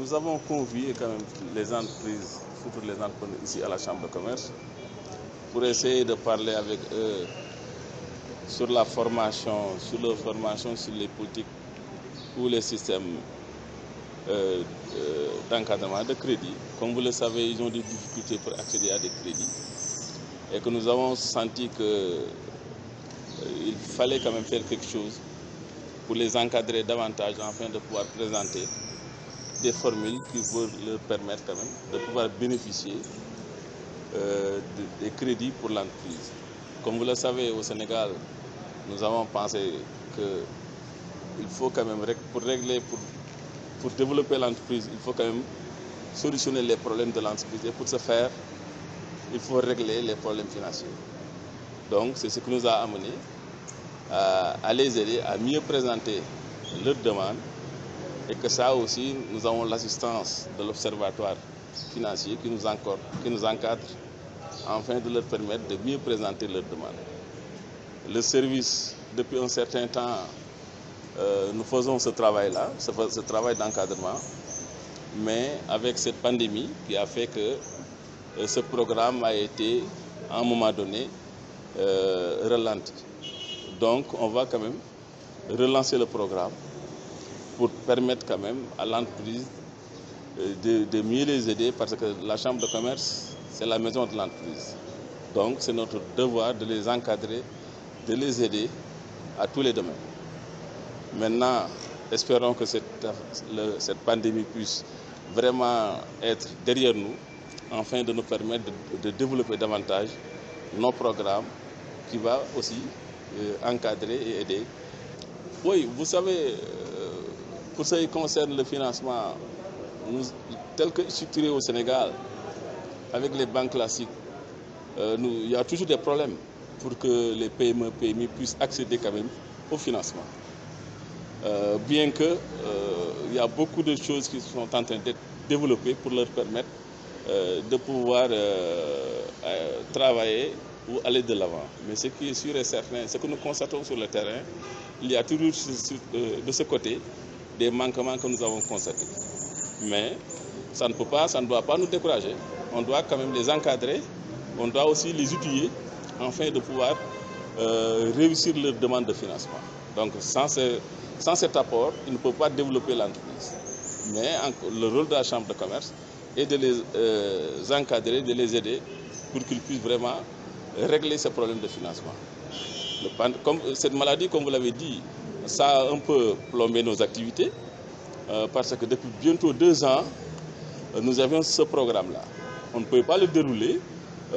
nous avons convié quand même les entreprises, surtout les entreprises ici à la Chambre de commerce, pour essayer de parler avec eux sur la formation, sur leur formation, sur les politiques ou les systèmes d'encadrement de crédit. Comme vous le savez, ils ont des difficultés pour accéder à des crédits et que nous avons senti qu'il fallait quand même faire quelque chose pour les encadrer davantage afin de pouvoir présenter des formules qui vont leur permettre quand même de pouvoir bénéficier des crédits pour l'entreprise. Comme vous le savez, au Sénégal, nous avons pensé qu'il faut quand même, pour développer l'entreprise, il faut quand même solutionner les problèmes de l'entreprise. Et pour ce faire, il faut régler les problèmes financiers. Donc, c'est ce qui nous a amené à les aider à mieux présenter leurs demandes. Et que ça aussi, nous avons l'assistance de l'Observatoire financier qui nous encadre afin de leur permettre de mieux présenter leurs demandes. Le service, depuis un certain temps, nous faisons ce travail-là, ce travail d'encadrement, mais avec cette pandémie qui a fait que ce programme a été, à un moment donné, ralenti. Donc, on va quand même relancer le programme pour permettre quand même à l'entreprise de mieux les aider, parce que la Chambre de commerce, c'est la maison de l'entreprise. Donc c'est notre devoir de les encadrer, de les aider à tous les domaines. Maintenant, espérons que cette pandémie puisse vraiment être derrière nous, afin de nous permettre de développer davantage nos programmes qui va aussi encadrer et aider. Oui, vous savez, pour ce qui concerne le financement, tel que structuré au Sénégal, avec les banques classiques, il y a toujours des problèmes pour que les PME, PMI puissent accéder quand même au financement. Bien que il y a beaucoup de choses qui sont en train d'être développées pour leur permettre de pouvoir travailler ou aller de l'avant. Mais ce qui est sûr et certain, ce que nous constatons sur le terrain, il y a toujours de ce côté des manquements que nous avons constatés. Mais ça ne doit pas nous décourager. On doit quand même les encadrer, on doit aussi les outiller afin de pouvoir réussir leur demande de financement. Donc sans cet apport, ils ne peuvent pas développer l'entreprise. Mais le rôle de la Chambre de commerce est de les encadrer, de les aider pour qu'ils puissent vraiment régler ces problèmes de financement. Cette maladie, comme vous l'avez dit, ça a un peu plombé nos activités parce que depuis bientôt 2 ans, nous avions ce programme-là. On ne pouvait pas le dérouler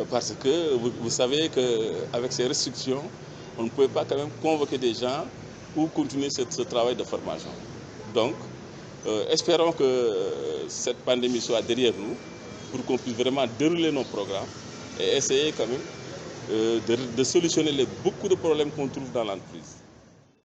parce que vous savez qu'avec ces restrictions, on ne pouvait pas quand même convoquer des gens pour continuer ce travail de formation. Donc, espérons que cette pandémie soit derrière nous pour qu'on puisse vraiment dérouler nos programmes et essayer quand même de solutionner beaucoup de problèmes qu'on trouve dans l'entreprise.